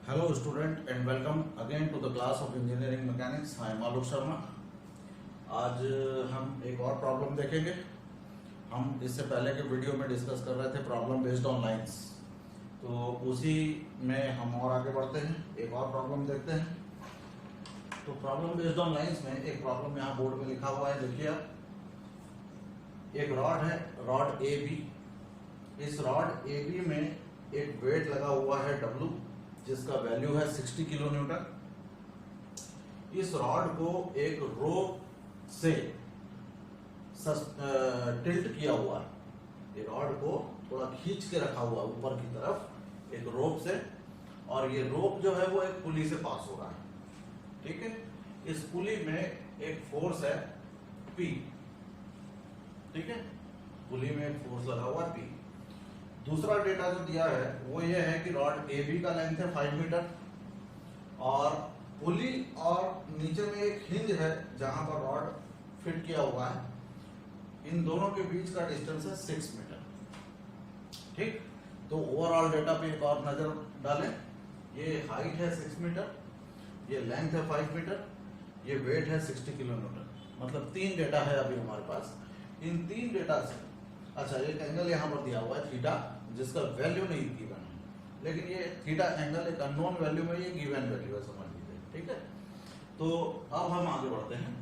Hello student and welcome again to the class of engineering mechanics. I am Alok Sharma. आज हम एक और problem देखेंगे। हम इससे पहले के वीडियो में डिस्कस कर रहे थे प्रॉब्लम बेस्ड ऑन लाइंस, तो उसी में हम और आगे बढ़ते हैं, एक और प्रॉब्लम देखते हैं। तो प्रॉब्लम बेस्ड ऑन लाइंस में एक प्रॉब्लम यहाँ बोर्ड में लिखा हुआ है, देखिए आप। एक रॉड है, रॉड ए बी। इस रॉड ए बी में एक वेट लगा हुआ है W, जिसका वैल्यू है 60 किलो न्यूटन। इस रॉड को एक रोप से टिल्ट किया हुआ है। ये रॉड को थोड़ा खींच के रखा हुआ है ऊपर की तरफ एक रोप से, और ये रोप जो है वो एक पुली से पास हो रहा है। ठीक है, इस पुली में एक फोर्स है P। ठीक है, पुली में एक फोर्स लगा हुआ है P। दूसरा डेटा जो दिया है वो ये है कि रॉड ए बी का लेंथ है 5 मीटर, और पुली और नीचे में एक हिंज है जहां पर रॉड फिट किया हुआ है। इन दोनों के बीच का डिस्टेंस है 6 मीटर। ठीक, तो ओवरऑल डेटा पे एक और नजर डालें। ये हाइट है 6 मीटर, ये लेंथ है 5 मीटर, ये वेट है 60 किलो न्यूटन। मतलब 3 डेटा है अभी हमारे पास। इन 3 डेटा से अच्छा, एक एंगल यहाँ पर दिया हुआ है थीटा, जिसका वैल्यू नहीं गिवन है, लेकिन ये थीटा एंगल एक अननोन वैल्यू में ये गिवन वैल्यू है, समझ लीजिए। ठीक है, तो अब हम आगे बढ़ते हैं।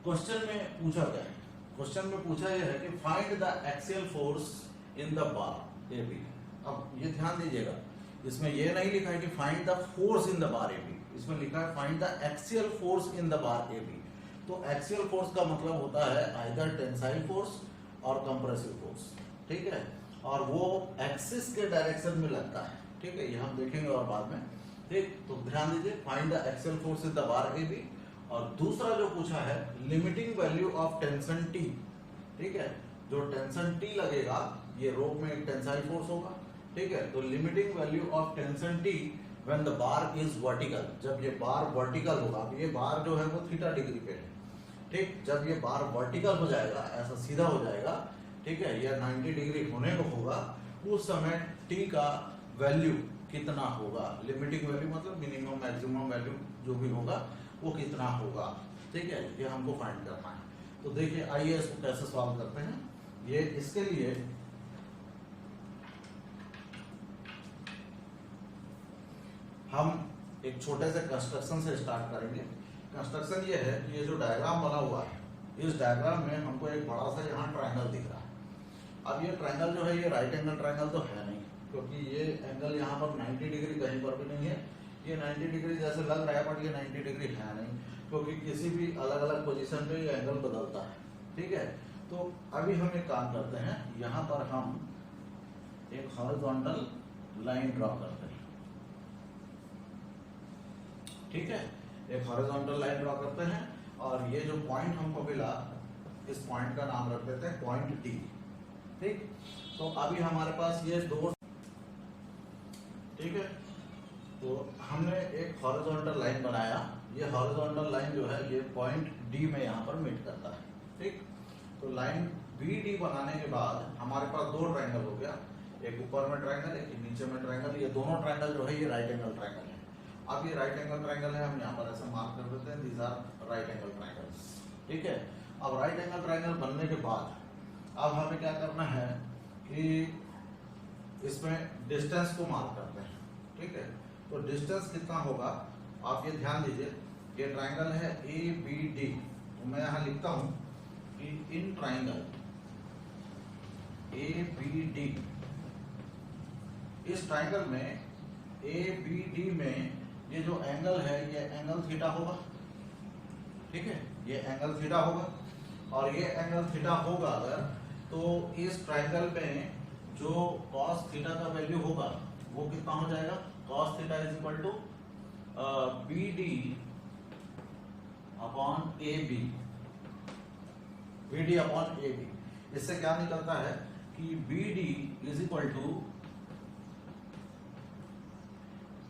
क्वेश्चन में पूछा गया है, क्वेश्चन में पूछा यह है कि find the axial force in the bar A B. अब ये ध्यान दीजिएगा, इसमें ये नहीं लिखा है कि find the force in the bar A B, इसमें लिखा है find the axial force in the bar A B. तो एक्सियल फोर्स का मतलब होता है आइदर टेंसाइल फोर्स और कंप्रेसिव फोर्स। ठीक है, और वो एक्सिस के डायरेक्शन में लगता है। ठीक है, ये हम देखेंगे और बाद में। ठीक, तो ध्यान दीजिए, find the axial force in the bar A B. और दूसरा जो पूछा है limiting value of tension T. ठीक है, जो टेंशन टी लगेगा, ये रोप में एक टेंसाइल फोर्स होगा। ठीक है, तो limiting value of tension T when the bar is vertical. जब ये बार वर्टिकल होगा, ये बार जो है वो थीटा डिग्री पे है। ठीक, जब ये बार वर्टिकल हो जाएगा, ऐसा सीधा हो जाएगा, ठीक है, यह 90 डिग्री होने को होगा, उस समय टी का वैल्यू कितना होगा। लिमिटिंग वैल्यू मतलब मिनिमम मैक्सिमम वैल्यू जो भी होगा वो कितना होगा। ठीक है, ये हमको फाइंड करना है। तो देखिए, आइए इसको कैसे सॉल्व करते हैं। ये इसके लिए हम एक छोटे से कंस्ट्रक्शन से स्टार्ट करेंगे। कंस्ट्रक्शन ये है कि ये जो डायग्राम बना हुआ है, इस डायग्राम में हमको एक बड़ा सा यहाँ ट्रायंगल दिख रहा है। अब ये ट्रायंगल जो है ये राइट एंगल ट्रायंगल तो है नहीं, क्योंकि ये एंगल यहाँ पर 90 डिग्री कहीं पर भी नहीं है। ये 90 डिग्री जैसे लग रहा है, बट ये 90 डिग्री है नहीं, क्योंकि किसी भी अलग अलग पोजीशन पे ये एंगल बदलता है। ठीक है, तो अभी हम एक काम करते हैं, यहाँ पर हम एक हॉरिजॉन्टल लाइन ड्रॉ करते हैं। ठीक है, एक हॉरिजॉन्टल लाइन ड्रॉ करते हैं, और ये जो पॉइंट हमको मिला, इस पॉइंट का नाम रख देते हैं पॉइंट डी। ठीक, तो अभी हमारे पास ये दो, ठीक है, तो हमने एक हॉरिजॉन्टल लाइन बनाया। ये हॉरिजॉन्टल लाइन जो है ये पॉइंट डी में यहाँ पर मीट करता है। ठीक, तो लाइन बी डी बनाने के बाद हमारे पास दो ट्रायंगल हो गया, एक ऊपर में ट्रायंगल, एक नीचे में ट्रायंगल। ये दोनों ट्रायंगल जो है ये राइट एंगल ट्रायंगल है। अब ये राइट एंगल ट्रायंगल है, हम यहाँ पर ऐसे मार्क कर देते हैं, these are right angle triangles. ठीक है, अब राइट एंगल ट्रायंगल बनने के बाद अब हमें क्या करना है कि इसमें डिस्टेंस को मार्क करते हैं। ठीक है, तो डिस्टेंस कितना होगा आप ये ध्यान दीजिए। ये ट्रायंगल है ए बी डी, तो मैं यहाँ लिखता हूं कि in triangle A B D, इस ट्रायंगल में ए बी डी में ये जो एंगल है ये एंगल थीटा होगा। ठीक है, ये एंगल थीटा होगा, और ये एंगल थीटा होगा अगर, तो इस ट्रायंगल में जो cos थीटा का वैल्यू होगा वो कितना हो जाएगा, cos theta is equal to B D upon A B, B D upon A B. इससे क्या निकलता है कि B D is equal to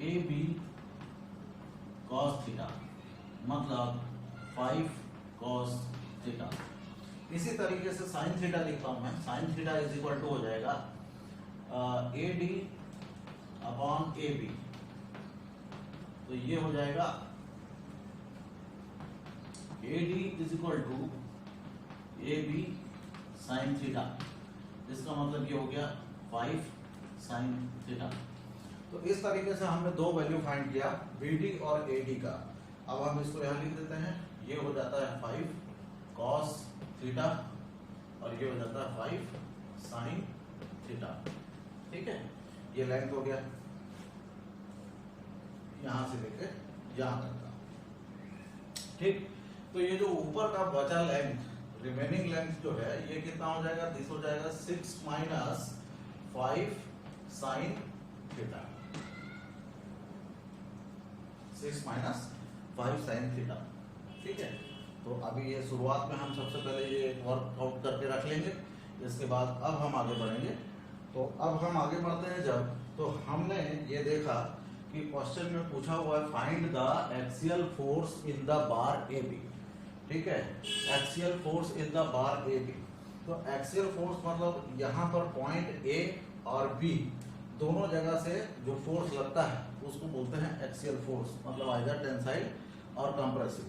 A B cos theta, मतलब 5 cos थीटा। इसी तरीके से साइन थीटा लिखता हूं मैं, sine theta is equal to हो जाएगा A D upon A B, तो ये हो जाएगा AD is equal to AB sine theta. इसका मतलब ये हो गया 5 साइन थीटा। तो इस तरीके से हमने दो वैल्यू फाइंड किया, BD और AD का। अब हम इसको यहां लिख देते हैं, ये हो जाता है 5 cos थीटा और ये हो जाता है 5 साइन थीटा। ठीक है, ये लेंथ हो गया यहां से लेके यहां तक का। ठीक, तो ये जो ऊपर का बचा लेंथ, रिमेनिंग लेंथ जो है, ये कितना हो जाएगा? दिस हो जाएगा 6 minus 5 sine theta. 6 minus 5 sign theta. ठीक है, तो अभी ये शुरुआत में हम सबसे पहले ये वर्कआउट करके रख लेंगे, इसके बाद अब हम आगे बढ़ेंगे। तो अब हम आगे बढ़ते हैं जब, तो हमने ये देखा कि क्वेश्चन में पूछा हुआ है find the axial force in the bar AB। ठीक है, axial force in the bar AB। तो एक्सियल फोर्स मतलब यहाँ पर पॉइंट A और B दोनों जगह से जो फोर्स लगता है उसको बोलते हैं एक्सियल फोर्स, मतलब आइदर टेंसाइल और कंप्रेसिव।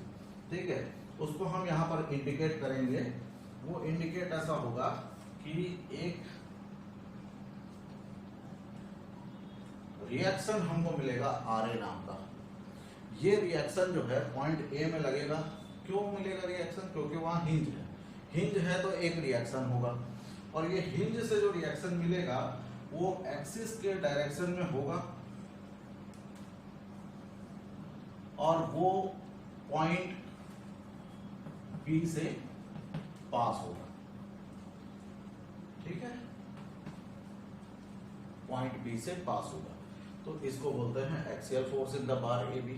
ठीक है, उसको हम यहाँ पर इंडिकेट करेंगे। वो इंडिकेट ऐसा होगा कि एक रिएक्शन हमको मिलेगा RA नाम का। ये रिएक्शन जो है पॉइंट A में लगेगा। क्यों मिलेगा रिएक्शन? क्योंकि वहां हिंज है। हिंज है तो एक रिएक्शन होगा, और ये हिंज से जो रिएक्शन मिलेगा वो एक्सिस के डायरेक्शन में होगा और वो पॉइंट B से पास होगा। ठीक है, पॉइंट B से पास होगा, तो इसको बोलते हैं axial force in the bar AB।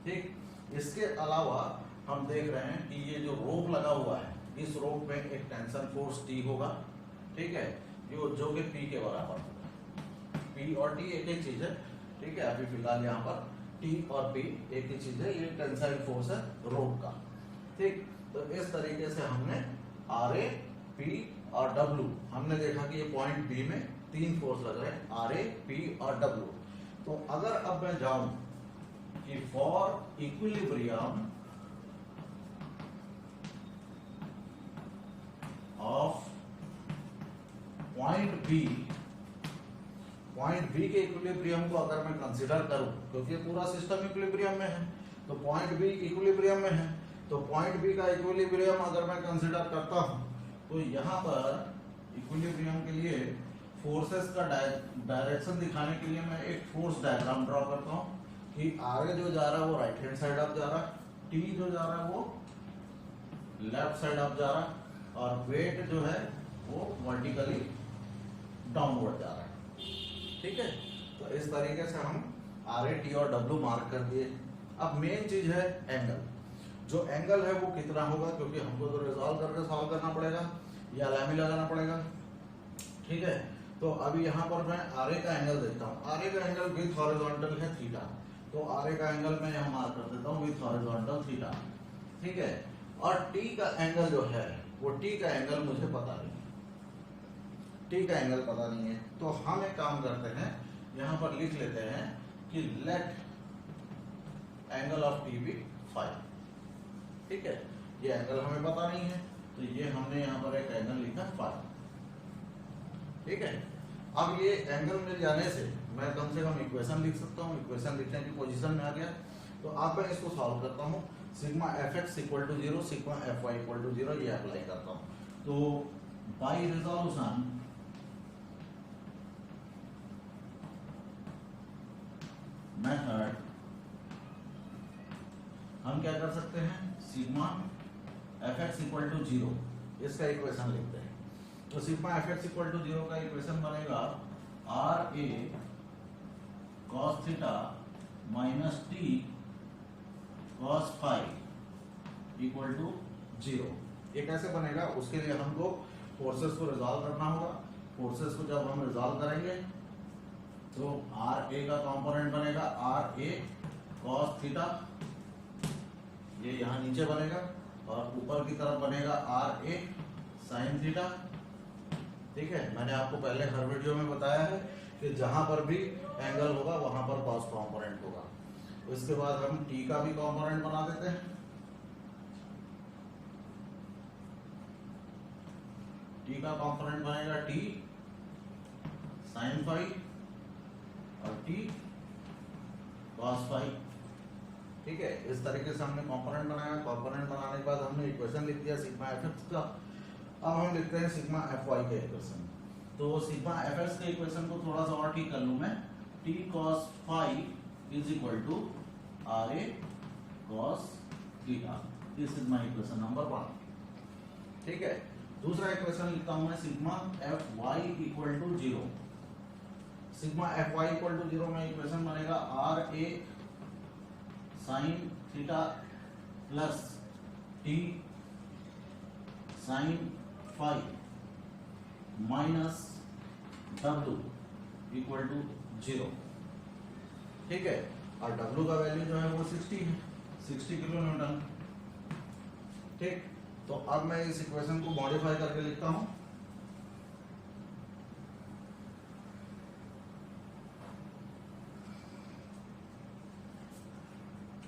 ठीक, इसके अलावा हम देख रहे हैं कि ये जो रोप लगा हुआ है, इस रोप में एक टेंशन फोर्स T होगा। ठीक है, जो कि P के बराबर होगा। P और T एक ही चीज है। ठीक है, अभी फिलहाल यहाँ पर T और P एक ही चीज है, ये टेंसाइल फोर्स है रोप का। ठीक, तो इस तरीके से हमने RA, P और W, हमने देखा कि ये पॉइंट B में तीन फोर्स लग रहे हैं, RA, P और W। तो अगर अब मैं जाऊं कि for equilibrium of point B, point B के इक्विलिब्रियम को अगर मैं कंसीडर करूं, क्योंकि पूरा सिस्टम इक्विलिब्रियम में है, तो पॉइंट B इक्विलिब्रियम में है, तो पॉइंट B का इक्विलिब्रियम अगर मैं कंसीडर करता हूं, तो यहां पर इक्विलिब्रियम के लिए फोर्सेस का डायरेक्शन दिखाने के लिए मैं एक फोर्स डायग्राम ड्रॉ करता हूं कि RA जो जा रहा है वो राइट हैंड साइड अप जा रहा है, T जो जा रहा है वो लेफ्ट साइड अप जा रहा है, और वेट जो है वो वर्टिकली डाउनवर्ड जा रहा है। ठीक है, तो इस तरीके से हम RA, T और W मार्क कर दिए। अब मेन चीज है एंगल। जो एंगल है वो कितना होगा, क्योंकि हमको तो रिजॉल्व करके सॉल्व करना पड़ेगा या लामी लगाना पड़ेगा। ठीक है, तो अभी यहाँ पर मैं RA का एंगल देखता हूँ। RA का एंगल विथ हॉरिजॉन्टल है थीटा, तो RA का एंगल मैं यहाँ मार्क कर देता हूँ विथ हॉरिजॉन्टल थीटा। ठीक है, और T का एंगल जो है वो T का एंगल मुझे पता नहीं, T का एंगल पता नहीं है, तो हम एक काम करते हैं, यहाँ पर लिख लेते हैं कि let angle of T B 5। ठीक है, ये एंगल हमें पता नहीं है, तो ये हमने यहाँ पर एक एंगल लिखा 5। ठीक है, अब ये एंगल मिल जाने से मैं कम से कम इक्वेशन लिख सकता हूँ। इक्वेशन लिखने की पोजीशन में आ गया, तो अब मैं इसको सॉल्व करता हूँ। Sigma fx equal to 0, sigma fy equal to 0, ये अप्लाई करता हूँ। तो बाई रिजोल्यूशन मेथड हम क्या कर सकते हैं, सिग्मा fx इक्वल टू 0 इसका इक्वेशन लिखते हैं। तो सिग्मा fx इक्वल टू 0 का इक्वेशन बनेगा RA cos theta minus T cos phi equal to 0। ये कैसे बनेगा, उसके लिए हमको फोर्सेस को रिजॉल्व करना होगा। फोर्सेस को जब हम रिजॉल्व करेंगे तो RA का कंपोनेंट बनेगा RA cos थीटा, ये यहाँ नीचे बनेगा, और ऊपर की तरफ बनेगा RA sin थीटा। ठीक है, मैंने आपको पहले हर वीडियो में बताया है कि जहां पर भी एंगल होगा वहां पर cos कंपोनेंट होगा। उसके बाद हम टी का भी कॉम्पोनेंट बना देते हैं। टी का कॉम्पोनेंट बनेगा टी साइन फाई और टी कॉस फाई। ठीक है, इस तरीके से हमने कंपोनेंट बनाया। कंपोनेंट बनाने के बाद हमने इक्वेशन लिख दिया सिग्मा एफएक्स का। अब हम लिखते हैं सिग्मा एफवाई का इक्वेशन। तो सिग्मा एफएक्स के इक्वेशन को थोड़ा सा और ठीक कर लूं मैं। T cos phi is equal to R A cos theta. This is my equation number 1। ठीक है, दूसरा इक्वेशन लिखता हूं मैं sigma F Y equal to 0। Sigma F Y equal to 0 में इक्वेशन बनेगा R A sine theta plus T sine phi minus W equal to 0। ठीक है, और डब्ल्यू का वैल्यू जो है वो 60 है, 60 किलो न्यूटन। ठीक, तो अब मैं इस इक्वेशन को मॉडिफाई करके लिखता हूं।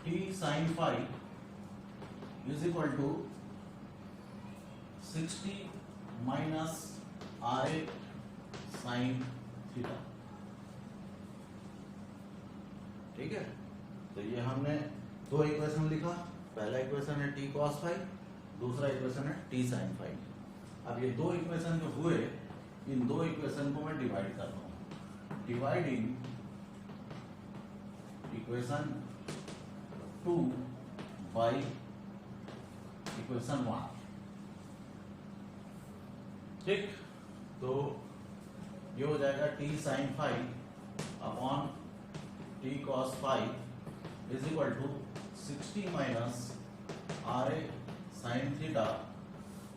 T sine phi is equal to 60 minus R A sine theta. ठीक है, तो ये हमने दो इक्वेशन लिखा। पहला इक्वेशन है टी कॉस फाई, दूसरा इक्वेशन है टी साइन फाई। अब ये दो इक्वेशन जो हुए, इन दो इक्वेशन को मैं डिवाइड कर रहा हूं। Dividing equation 2 by equation 1। ठीक, तो ये हो जाएगा T sine phi upon T cos phi is equal to 60 minus R A sine theta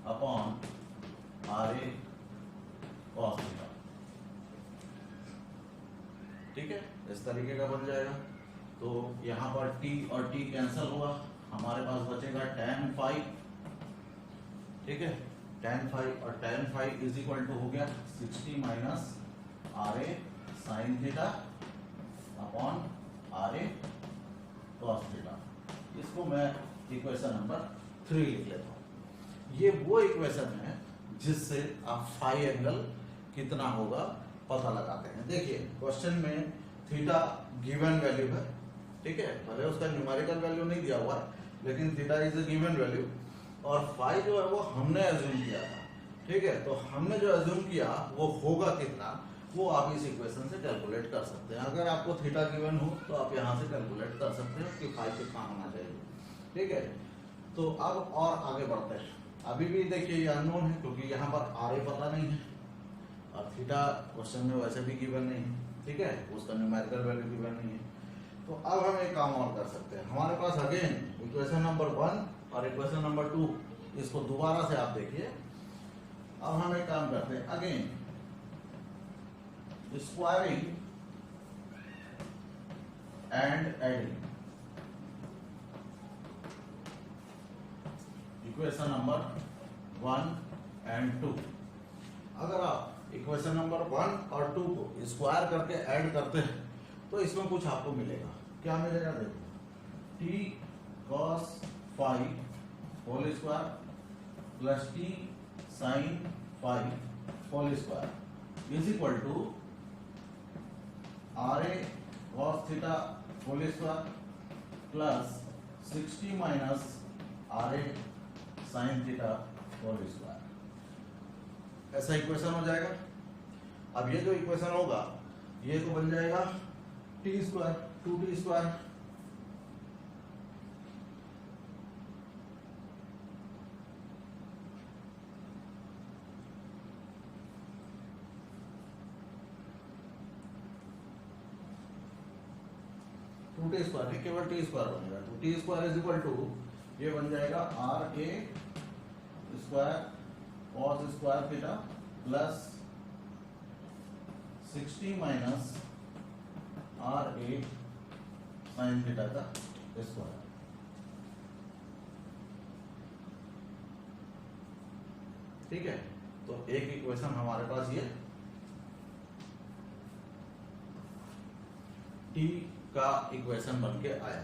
upon R A cos theta. ठीक है, इस तरीके का बन जाएगा। तो यहां पर t और t कैंसिल हुआ, हमारे पास बचेगा tan फाई। ठीक है, tan फाई और tan phi is equal to हो गया 60 minus R A sine theta upon R A cos theta. इसको मैं इक्वेशन नंबर 3 लिख लेता हूं। ये वो इक्वेशन है जिससे आप फाई एंगल कितना होगा पता लगाते हैं। देखिए, क्वेश्चन में थीटा गिवन वैल्यू है। ठीक है, भले उसका न्यूमेरिकल वैल्यू नहीं दिया हुआ है, लेकिन theta is a given value और फाई जो है वो हमने अज्यूम किया था। ठीक है, तो हमने जो अज्यूम किया वो होगा कितना, वो आप इस इक्वेशन से कैलकुलेट कर सकते हैं। अगर आपको थीटा गिवन हो तो आप यहाँ से कैलकुलेट कर सकते हैं कि फाई कितना होना चाहिए। ठीक है, तो अब और आगे बढ़ते हैं। अभी भी देखिए ये अननोन है क्योंकि यहाँ पर आर ए पता नहीं है और थीटा क्वेश्चन में वैसे भी गिवन नहीं है। ठीक है, उसका न्यूमेरिकल वैल्यू गिवन नहीं है। तो अब हम एक काम और कर सकते हैं। हमारे पास अगेन इक्वेशन नंबर 1 और इक्वेशन नंबर 2, इसको दोबारा से आप देखिए। अब हम एक काम करते हैं, again squaring and adding equation number 1 and 2। अगर आप इक्वेशन नंबर 1 और 2 को स्क्वायर करके ऐड करते हैं तो इसमें कुछ आपको मिलेगा। क्या मिलेगा देखो, T cos phi whole square plus T sine phi whole square is equal to R A cos theta whole square plus 60 minus R A sine theta whole square. ऐसा इक्वेशन हो जाएगा। अब ये जो इक्वेशन होगा ये तो बन जाएगा T square 2t square. T square है, केवल टी स्क्वायर बनेगा। तो T square is equal to ये बन जाएगा R A square cos square theta plus 60 minus R A sine theta का स्क्वायर। ठीक है, तो एक इक्वेशन हमारे पास ये टी का इक्वेशन बन के आया।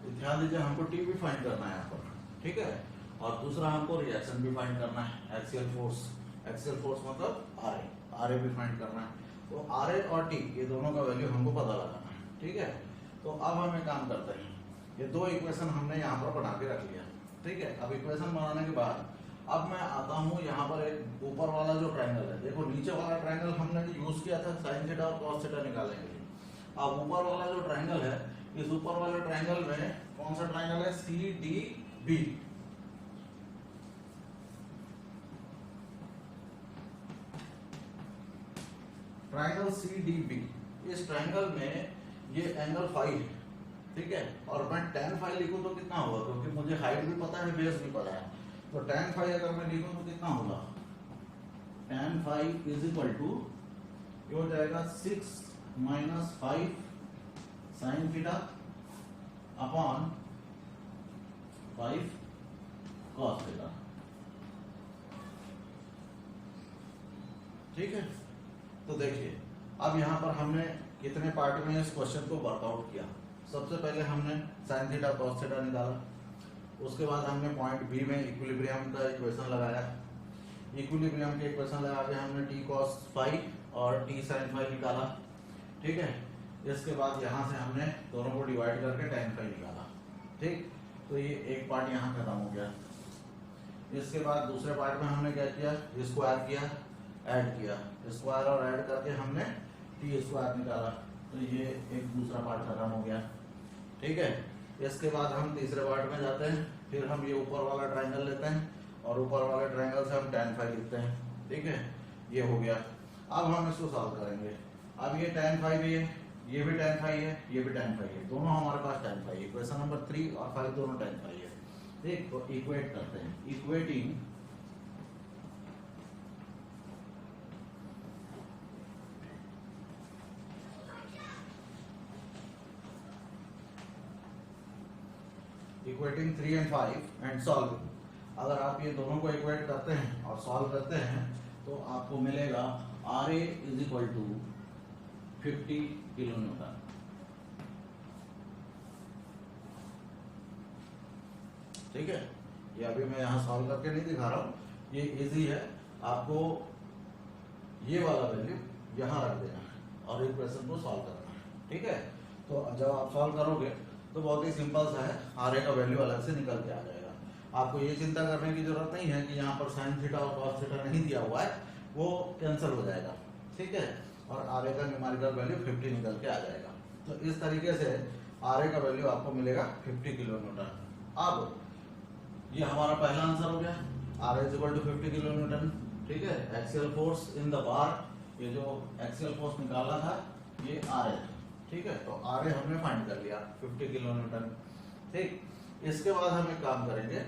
तो ध्यान दीजिए हमको टी भी फाइंड करना है यहाँ पर, ठीक है। और दूसरा हमको रिएक्शन भी फाइंड करना है, एक्सियल फोर्स मतलब आरए भी फाइंड करना है। तो आरए और टी ये दोनों का वैल्यू हमको पता लगाना है, ठीक है। तो अब हम एक काम करते हैं, ये दो इक्वेशन हमने यहाँ पर बना के रख लिया, ठीक है। अब इक्वेशन बनाने के बाद अब मैं आता हूँ यहाँ पर एक ऊपर वाला जो ट्रायंगल है, देखो नीचे वाला ट्रायंगल हमने यूज किया था साइन थीटा और कॉस थीटा निकालने के लिए। अब ऊपर वाला जो ट्रायंगल है, इस ऊपर वाले ट्रायंगल में कौन सा ट्रायंगल है, C D B. Triangle C D B, इस ट्रायंगल में ये एंगल फाई है, ठीक है। और मैं tan फाई लिखूं तो कितना होगा, क्योंकि मुझे हाइट भी पता है, बेस भी पता है। तो tan फाई अगर मैं लिखूं तो कितना होगा, tan phi is equal to ये हो जाएगा 6 - 5 sin theta upon 5 cos theta, ठीक है। तो देखिए अब यहाँ पर हमने कितने पार्ट में इस क्वेश्चन को वर्कआउट किया। सबसे पहले हमने sin थीटा cos थीटा निकाला, उसके बाद हमने पॉइंट बी में इक्विलिब्रियम का इक्वेशन लगाया। इक्विलिब्रियम के इक्वेशन लगा के हमने टी cos फाई और टी sin फाई निकाला, ठीक है। इसके बाद यहाँ से हमने दोनों को डिवाइड करके tan फाई निकाला, ठीक। तो ये एक पार्ट यहाँ खत्म हो गया। इसके बाद दूसरे पार्ट में हमने क्या किया, स्क्वायर किया, ऐड किया, स्क्वायर और ऐड करके हमने टी स्क्वायर निकाला। तो ये एक दूसरा पार्ट खत्म हो गया, ठीक है। इसके बाद हम तीसरे पार्ट में जाते हैं, फिर हम ये ऊपर वाला ट्रायंगल लेते हैं और ऊपर वाले ट्रायंगल से हम tan फाई लिखते हैं, ठीक है। ये हो गया। अब हम इसको सॉल्व करेंगे। अब ये tan फाई भी है, ये भी tan फाई है, ये भी tan फाई है, दोनों हमारे पास tan फाई है। इक्वेशन नंबर 3 और 5 दोनों tan फाई है, ठीक। तो इक्वेट करते हैं, equating equating 3 and 5 and solve. अगर आप ये दोनों को इक्वेट करते हैं और सॉल्व करते हैं तो आपको मिलेगा RA is equal to 50 kilo newton, ठीक है। ये अभी मैं यहाँ सॉल्व करके नहीं दिखा रहा हूँ, ये इजी है। आपको ये वाला वैल्यू यहाँ रख देना है और इक्वेशन को सॉल्व करना है, ठीक है। तो जब आप सॉल्व करोगे तो बहुत ही सिंपल सा है, आर ए का वैल्यू अलग से निकल के आ जाएगा। आपको ये चिंता करने की जरूरत नहीं है कि यहाँ पर साइन थीटा और कॉस थीटा नहीं दिया हुआ है, वो कैंसिल हो जाएगा, ठीक है। और आर ए का न्यूमेरिकल वैल्यू 50 निकल के आ जाएगा। तो इस तरीके से आर ए का वैल्यू आपको मिलेगा 50 किलो न्यूटन। अब ये हमारा पहला आंसर हो गया, R is equal to 50 kilo newton, ठीक है। Axial force in the bar, ये जो एक्सियल फोर्स निकाला था ये आर ए, ठीक है। तो आर ए हमने फाइंड कर लिया 50 किलो न्यूटन, ठीक। इसके बाद हम एक काम करेंगे,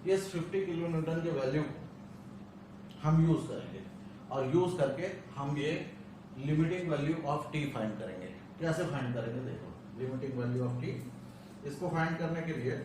इस 50 किलो न्यूटन के वैल्यू हम यूज करेंगे और यूज करके हम ये limiting value of T find करेंगे। कैसे फाइंड करेंगे, देखो लिमिटिंग वैल्यू ऑफ टी, इसको फाइंड करने के लिए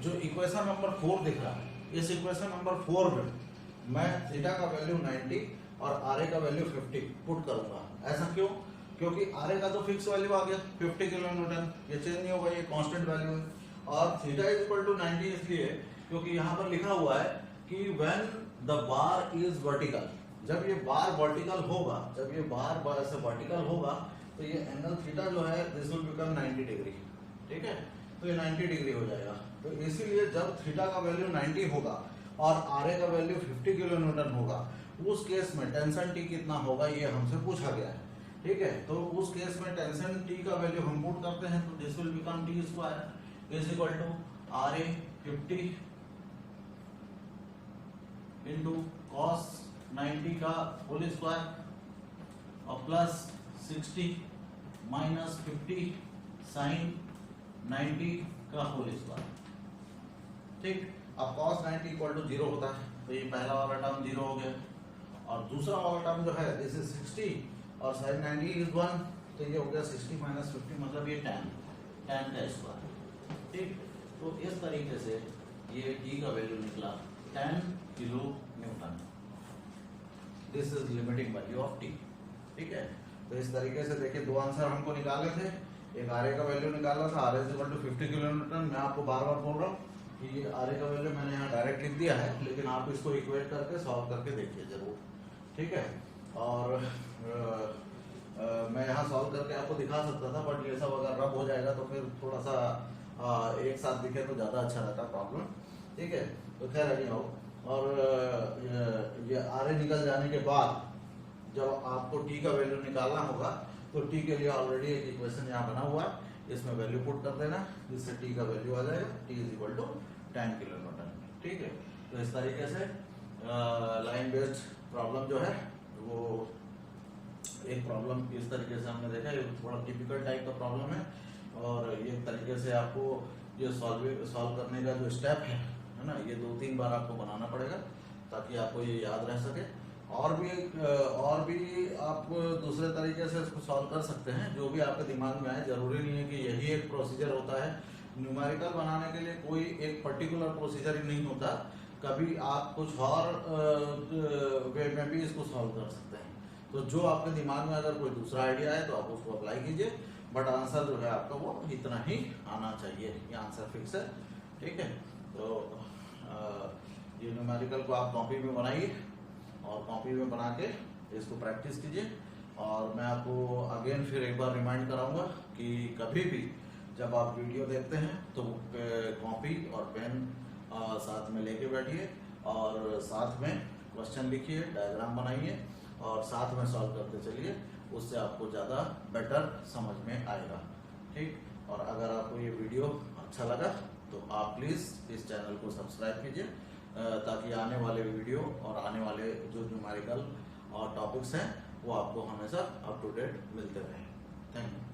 जो इक्वेशन नंबर 4 दिख रहा है, इस इक्वेशन नंबर 4 में मैं थीटा का वैल्यू 90 और आर ए का वैल्यू 50 पुट करूंगा। ऐसा क्यों, क्योंकि आर ए का तो फिक्स वैल्यू आ गया 50 किलो न्यूटन, ये चेंज नहीं होगा, ये कांस्टेंट वैल्यू है। और थीटा इज इक्वल टू 90 इसलिए क्योंकि यहाँ पर लिखा हुआ है कि when the bar is vertical, जब ये बार वर्टिकल होगा, जब ये बार ऐसे वर्टिकल होगा तो ये एंगल थीटा जो है दिस विल बिकम 90 डिग्री, ठीक है। तो ये 90 डिग्री हो जाएगा। तो इसीलिए जब थीटा का वैल्यू 90 होगा और आर ए का वैल्यू 50 किलो न्यूटन होगा, उस केस में टेंशन टी कितना होगा ये हमसे पूछा गया है, ठीक है। तो उस केस में टेंशन टी का वैल्यू हम पुट करते हैं, तो this will become T square is equal to R A 50 into cos 90 का होल स्क्वायर और प्लस 60 माइनस 50 साइन 90 का होल स्क्वायर। ठीक, अब cos 90 इक्वल टू 0 होता है, तो ये पहला वाला टर्म 0 हो गया, और दूसरा वाला टर्म जो है दिस इज 60 और sin 90 इज 1, तो ये हो गया 60 माइनस 50 मतलब ये tan का स्क्वायर। ठीक, तो इस तरीके से ये t का वैल्यू निकला 10 kilo Newton. This is limiting value of t। ठीक है, तो इस तरीके से देखिए दो आंसर हमको निकालने थे, एक RA का वैल्यू निकालना था, RA equal to 50 kilo newton. मैं आपको बार बार बोल रहा हूँ कि ये RA का वैल्यू मैंने यहाँ डायरेक्ट लिख दिया है, लेकिन आप इसको इक्वेट करके सॉल्व करके देखिए जरूर। ठीक है, और मैं यहाँ सॉल्व करके आपको दिखा सकता था, बट ये सब अगर रब हो जाएगा तो फिर थोड़ा सा एक साथ दिखे तो ज़्यादा अच्छा रहता प्रॉब्लम। ठीक है, तो खैर रेडी हो, और ये RA निकल जाने के बाद जब आपको t का वैल्यू निकालना होगा तो t के लिए ऑलरेडी एक इक्वेशन यहाँ बना हुआ है, इसमें वैल्यू पुट कर देना, जिससे t का वैल्यू आ जाएगा, t is equal to 10 kilo newton. ठीक है, तो इस तरीके से लाइन बेस्ड प्रॉब्लम जो है वो एक प्रॉब्लम इस तरीके से हमने देखा, ये थोड़ा टिपिकल टाइप का प्रॉब्लम है, और ये तरीके से आपको ये सॉल्व करने का जो स्टेप है ना, ये 2-3 बार आपको बनाना पड़ेगा ताकि आपको ये याद रह सके। और भी आप दूसरे तरीके से इसको सॉल्व कर सकते हैं, जो भी आपके दिमाग में आए। जरूरी नहीं है कि यही एक प्रोसीजर होता है न्यूमेरिकल बनाने के लिए, कोई एक पर्टिकुलर प्रोसीजर ही नहीं होता, कभी आप कुछ और वे में भी इसको सॉल्व कर सकते हैं। तो जो आपके दिमाग में अगर कोई दूसरा आइडिया है तो आप उसको अप्लाई कीजिए, बट आंसर जो है आपका वो इतना ही आना चाहिए, ये आंसर फिक्स है। ठीक है, तो ये न्यूमेरिकल को आप कॉपी में बनाइए और कॉपी में बना के इसको प्रैक्टिस कीजिए। और मैं आपको अगेन फिर एक बार रिमाइंड कराऊंगा कि कभी भी जब आप वीडियो देखते हैं तो कॉपी और पेन साथ में लेके बैठिए, और साथ में क्वेश्चन लिखिए, डायग्राम बनाइए, और साथ में सॉल्व करते चलिए, उससे आपको ज़्यादा बेटर समझ में आएगा। ठीक, और अगर आपको ये वीडियो अच्छा लगा तो आप प्लीज़ इस चैनल को सब्सक्राइब कीजिए, ताकि आने वाले वीडियो और आने वाले जो न्यूमेरिकल और टॉपिक्स हैं वो आपको हमेशा अप टू डेट मिलते रहें। Thank you.